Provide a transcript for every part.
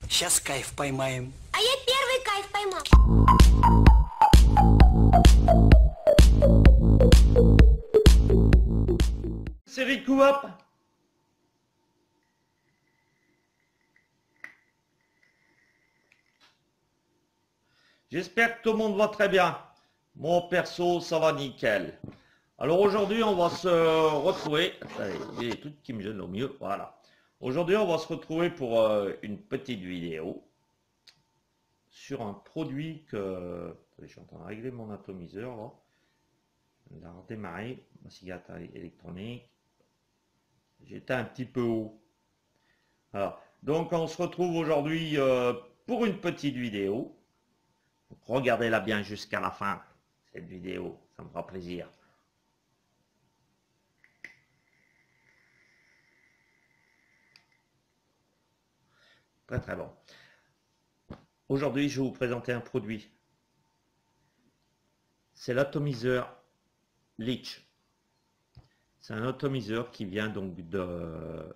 Сейчас кайф поймаем. А я первый кайф поймал. C'est Rico Hop. J'espère que tout le monde va très bien. Mon perso, ça va nickel. Alors aujourd'hui, on va se retrouver. Attendez, il y a des trucs qui me gênent au mieux. Voilà. Aujourd'hui, on va se retrouver pour une petite vidéo sur un produit que... Attendez, je suis en train de régler mon atomiseur là. On a redémarré. Ma cigarette électronique. J'étais un petit peu haut. Alors, donc on se retrouve aujourd'hui pour une petite vidéo. Donc, regardez-la bien jusqu'à la fin, cette vidéo, ça me fera plaisir. Très très bon. Aujourd'hui, je vais vous présenter un produit. C'est l'atomiseur Leech. C'est un atomiseur qui vient donc de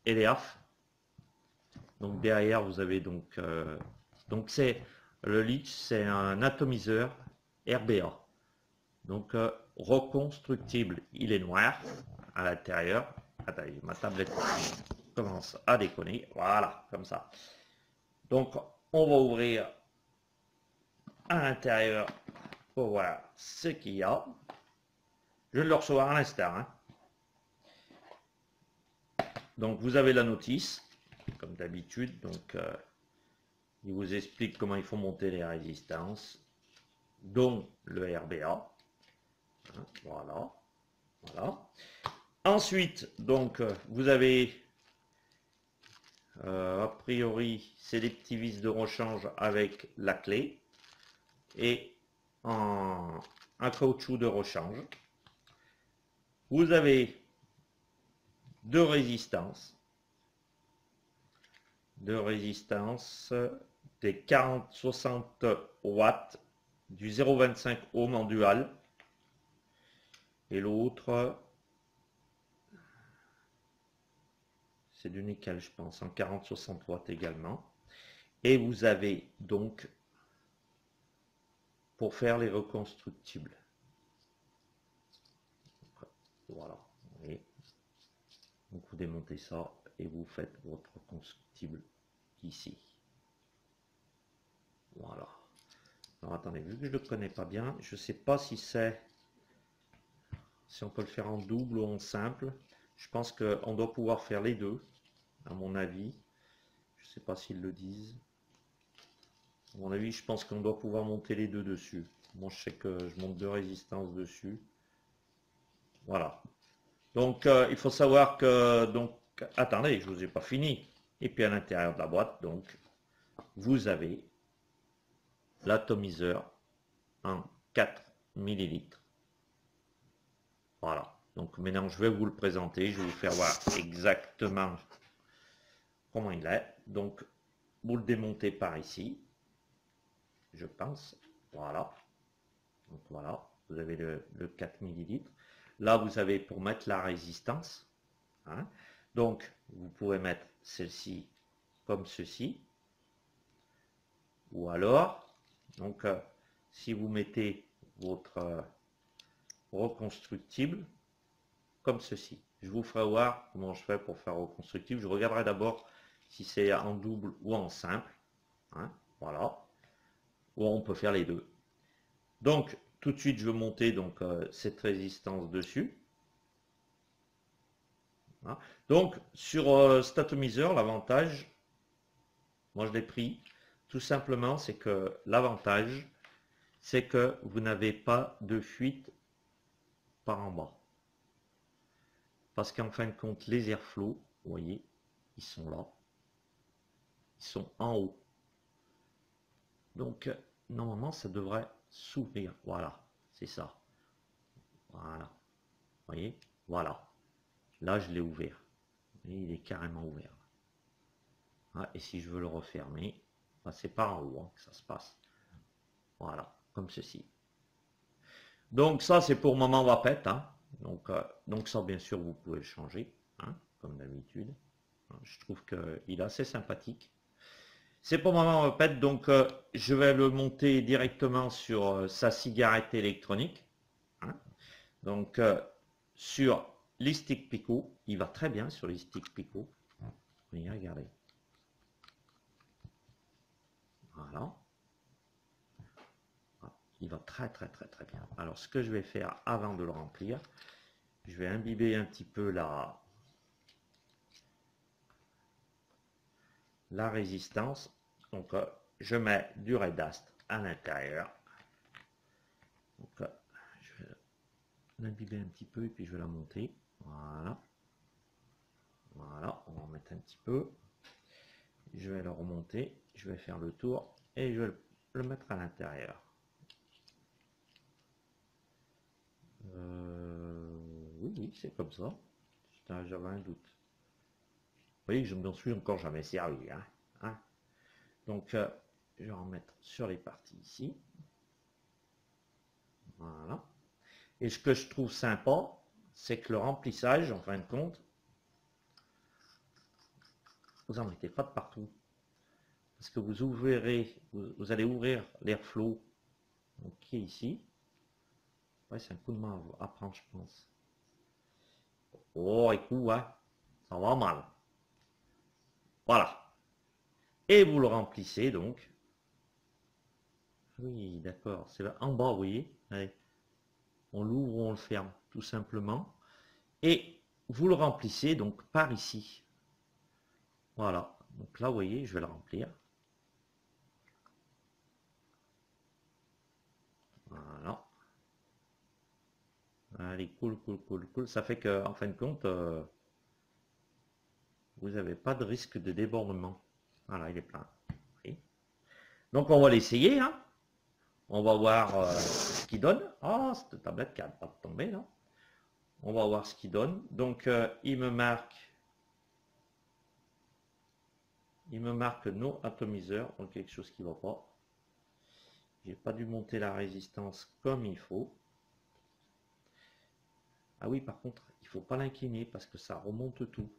EDF. Donc derrière, vous avez donc c'est le Leech, c'est un atomiseur RBA. Donc reconstructible. Il est noir à l'intérieur. Attendez, ma tablette commence à déconner. Voilà, comme ça. Donc on va ouvrir à l'intérieur pour voir ce qu'il y a. Je vais le recevoir à l'instant. Hein. Donc vous avez la notice, comme d'habitude. Donc il vous explique comment il faut monter les résistances, dont le RBA. Hein, voilà. Voilà. Ensuite, donc, vous avez, a priori, c'est des petits vis de rechange avec la clé et un caoutchouc de rechange. Vous avez deux résistances des 40-60 watts du 0,25 ohm en dual et l'autre c'est du nickel je pense en 40-60 watts également. Et vous avez donc pour faire les reconstructibles, voilà, vous voyez. Donc vous démontez ça et vous faites votre reconstructible ici. Voilà. Alors attendez, vu que je ne le connais pas bien, je ne sais pas si on peut le faire en double ou en simple. Je pense qu'on doit pouvoir faire les deux, à mon avis. Je ne sais pas s'ils le disent. À mon avis, je pense qu'on doit pouvoir monter les deux dessus. Moi, je sais que je monte deux résistances dessus. Voilà. Donc, il faut savoir que... Donc, attendez, je ne vous ai pas fini. Et puis, à l'intérieur de la boîte, donc, vous avez l'atomiseur en 4 millilitres. Voilà. Donc, maintenant, je vais vous le présenter. Je vais vous faire voir exactement comment il est. Donc, vous le démontez par ici. Je pense. Voilà. Donc, voilà. Vous avez le 4 millilitres. Là, vous avez pour mettre la résistance. Hein. Donc, vous pouvez mettre celle-ci comme ceci. Ou alors, donc, si vous mettez votre reconstructible comme ceci. Je vous ferai voir comment je fais pour faire reconstructible. Je regarderai d'abord si c'est en double ou en simple. Hein, voilà. Ou on peut faire les deux. Donc, tout de suite, je vais monter donc, cette résistance dessus. Voilà. Donc, sur cet atomiseur, l'avantage, moi je l'ai pris, tout simplement, c'est que l'avantage, c'est que vous n'avez pas de fuite par en bas. Parce qu'en fin de compte, les airflows, vous voyez, ils sont là. Ils sont en haut. Donc, normalement, ça devrait s'ouvrir. Voilà, c'est ça. Voilà. Vous voyez, voilà. Là, je l'ai ouvert. Et il est carrément ouvert. Ah, et si je veux le refermer, bah, c'est par en haut hein, que ça se passe. Voilà, comme ceci. Donc, ça, c'est pour maman vapette. Hein. Donc ça, bien sûr, vous pouvez le changer, hein, comme d'habitude. Je trouve qu'il est assez sympathique. C'est pour maman répète, donc je vais le monter directement sur sa cigarette électronique. Hein. Donc sur les sticks Pico, il va très bien sur les sticks Pico. Oui, regardez. Voilà. Il va très bien. Alors ce que je vais faire avant de le remplir, je vais imbiber un petit peu la résistance. Donc je mets du Red Dust à l'intérieur. Donc je vais l'imbiber un petit peu et puis je vais la monter. Voilà. Voilà, on va en mettre un petit peu. Je vais le remonter, je vais faire le tour et je vais le mettre à l'intérieur. Oui, c'est comme ça. J'avais un doute. Vous voyez que je ne m'en suis encore jamais servi. Hein. Donc, je vais en mettre sur les parties ici. Voilà. Et ce que je trouve sympa, c'est que le remplissage, en fin de compte, vous n'en mettez pas de partout. Parce que vous ouvrirez, vous allez ouvrir l'airflow qui est ici. Ouais, c'est un coup de main à prendre, je pense. Oh, écoute, hein, ça va mal. Voilà. Et vous le remplissez donc. Oui, d'accord. C'est en bas, vous voyez. Allez. On l'ouvre ou on le ferme, tout simplement. Et vous le remplissez donc par ici. Voilà. Donc là, vous voyez, je vais le remplir. Voilà. Allez, cool. Ça fait que, en fin de compte, vous n'avez pas de risque de débordement. Voilà, il est plein. Oui. Donc on va l'essayer. Hein. On va voir ce qu'il donne. Ah, cette tablette qui n'a pas de tomber là. On va voir ce qu'il donne. Donc il me marque no atomiseur, donc quelque chose qui ne va pas. J'ai pas dû monter la résistance comme il faut. Ah oui, par contre, il faut pas l'incliner parce que ça remonte tout.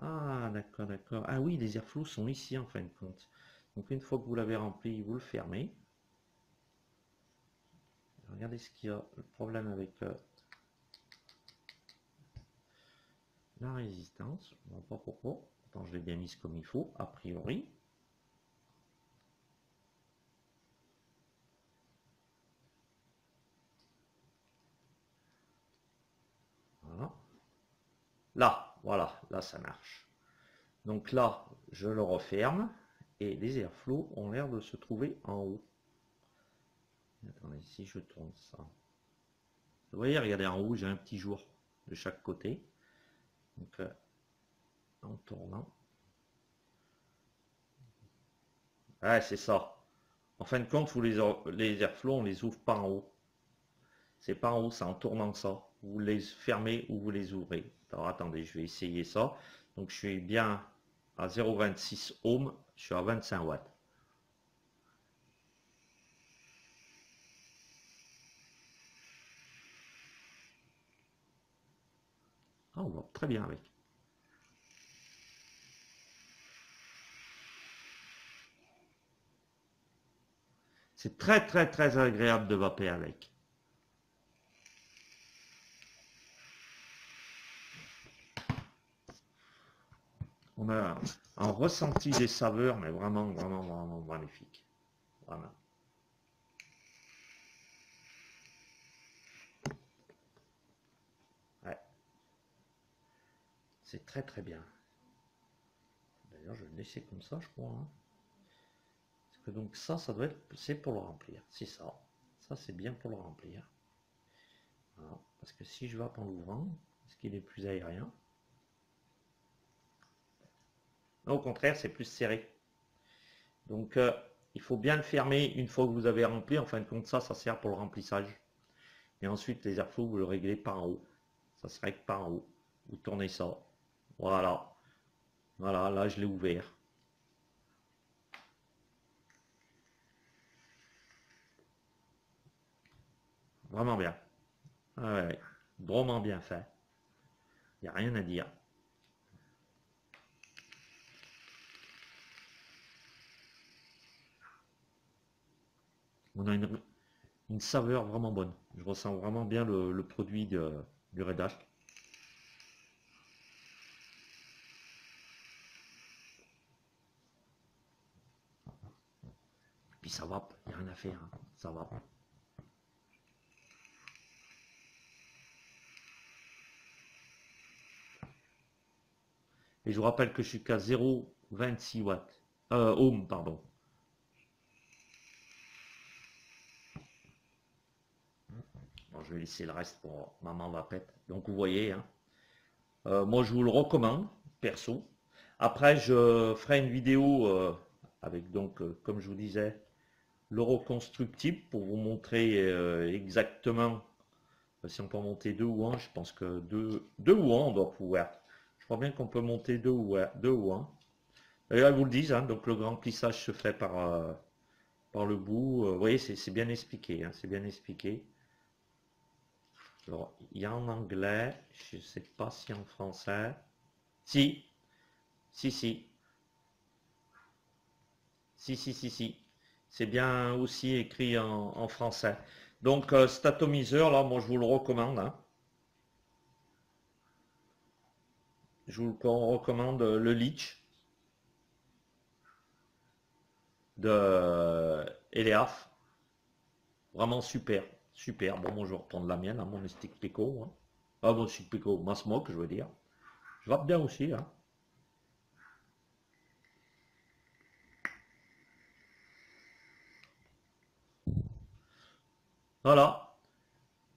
Ah, d'accord. Ah oui, les airflows sont ici en fin de compte. Donc une fois que vous l'avez rempli, vous le fermez. Regardez ce qu'il y a, le problème avec la résistance. Je ne vois pas pourquoi. Pourtant, je l'ai bien mise comme il faut, a priori. Voilà. Voilà, là ça marche. Donc là, je le referme et les airflows ont l'air de se trouver en haut. Attendez, si je tourne ça. Vous voyez, regardez en haut, j'ai un petit jour de chaque côté. Donc, en tournant. Ah, c'est ça. En fin de compte, vous les airflows, on les ouvre pas en haut. C'est pas en haut, c'est en tournant ça. Vous les fermez ou vous les ouvrez. Alors attendez, je vais essayer ça. Donc je suis bien à 0,26 ohms, je suis à 25 watts. Ah, on va très bien avec. C'est très agréable de vaper avec. On a un ressenti des saveurs, mais vraiment magnifique. Voilà. Ouais. C'est très bien. D'ailleurs, je vais le laisser comme ça, je crois. Hein. Parce que donc ça doit être, c'est pour le remplir. C'est ça. Ça, c'est bien pour le remplir. Voilà. Parce que si je vape en l'ouvrant, est-ce qu'il est plus aérien? Non, au contraire, c'est plus serré. Donc, il faut bien le fermer une fois que vous avez rempli. En fin de compte, ça sert pour le remplissage. Et ensuite, les airflows, vous le réglez par en haut. Ça se règle par en haut. Vous tournez ça. Voilà. Voilà, là, je l'ai ouvert. Vraiment bien. Ouais, drôlement bien fait. Il n'y a rien à dire. On a une saveur vraiment bonne. Je ressens vraiment bien le produit du Red Hash. Puis ça va, il n'y a rien à faire, hein, ça va. Et je vous rappelle que je suis qu'à 0,26 watts. Ohm, pardon. Bon, je vais laisser le reste pour maman va pète. Donc vous voyez, hein, moi je vous le recommande, perso. Après je ferai une vidéo avec donc, comme je vous disais, le reconstructible pour vous montrer exactement si on peut monter 2 ou 1. Je pense que 2 ou 1 on doit pouvoir. Je crois bien qu'on peut monter 2 ou 1. D'ailleurs, ils vous le disent, hein, donc le grand plissage se fait par le bout. Vous voyez, c'est bien expliqué. Hein, c'est bien expliqué. Alors, il y a en anglais, je ne sais pas si en français. Si. Si. C'est bien aussi écrit en français. Donc, cet atomiseur, là, moi, je vous le recommande. Hein. Je vous recommande le Leech de Eleaf. Vraiment super. Super. Bon, moi, je vais reprendre la mienne, hein, mon stick Pico. Hein. Ah, mon stick Pico, ma smoke, je veux dire. Je va bien aussi. Hein. Voilà.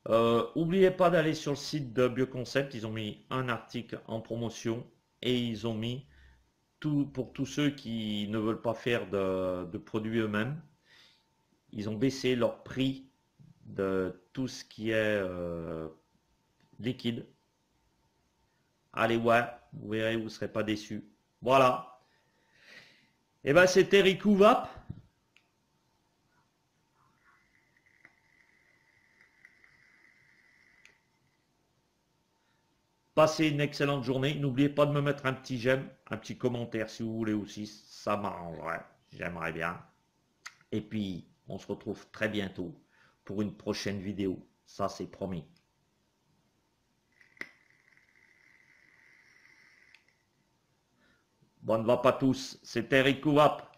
N'oubliez pas d'aller sur le site de Bioconcept. Ils ont mis un article en promotion et ils ont mis tout pour tous ceux qui ne veulent pas faire de produits eux-mêmes. Ils ont baissé leur prix de tout ce qui est liquide. Allez voir, vous verrez, vous ne serez pas déçus. Voilà. Et ben c'était Riku Vap. Passez une excellente journée. N'oubliez pas de me mettre un petit j'aime, un petit commentaire si vous voulez aussi. Ça m'arrangerait. J'aimerais bien. Et puis, on se retrouve très bientôt pour une prochaine vidéo. Ça, c'est promis. Bonne vape à tous. C'était Riku Vap.